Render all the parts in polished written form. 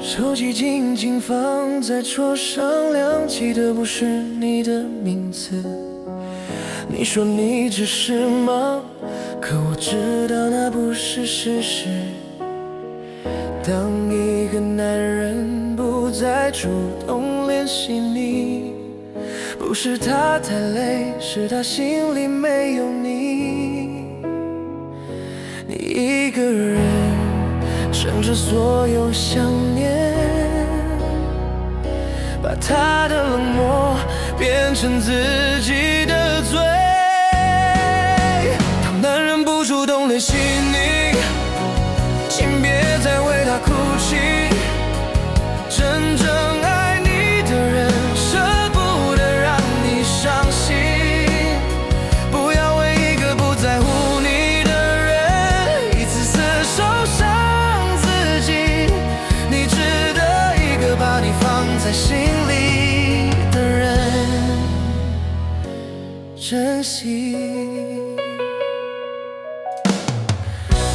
手机静静放在桌上，亮起的不是你的名字。你说你只是忙，可我知道那不是事实。当一个男人不再主动联系你，不是他太累，是他心里没有你。你一个人撑着所有想念，把他的冷漠变成自己的罪。当男人不主动联系你，请别再为他哭泣。真正爱你的人舍不得让你伤心，不要为一个不在乎你的人一次次受伤自己。你值得一个把你放在心里的人珍惜。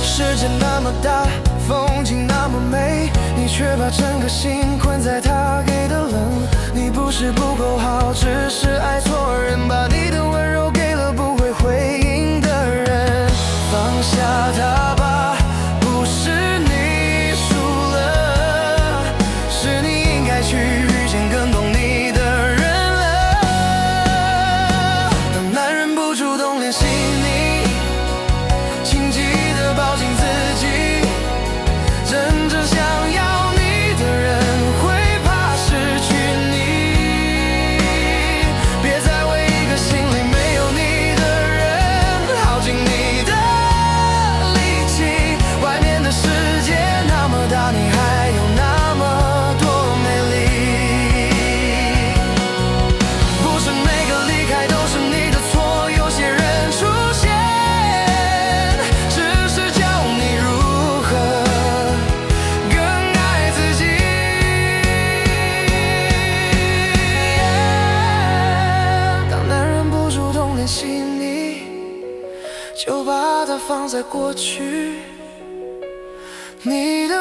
世界那么大，风景那么美，你却把整个心困在他给的冷。你不是不够好，只是爱错人，把你的温柔给了不会回应的人。放下他吧，不是你输了，是你应该去遇见更懂你的人了。当男人不主动联系你，请记得抱紧自己。真正想要你的人会怕失去你，别再为一个心里没有你的人耗尽你的力气。外面的世界那么大，你还有那么多美丽。不是每个离开都是你的错，有些人出现只是教你如何更爱自己。当男人不主动联系你，就把它放在过去。你的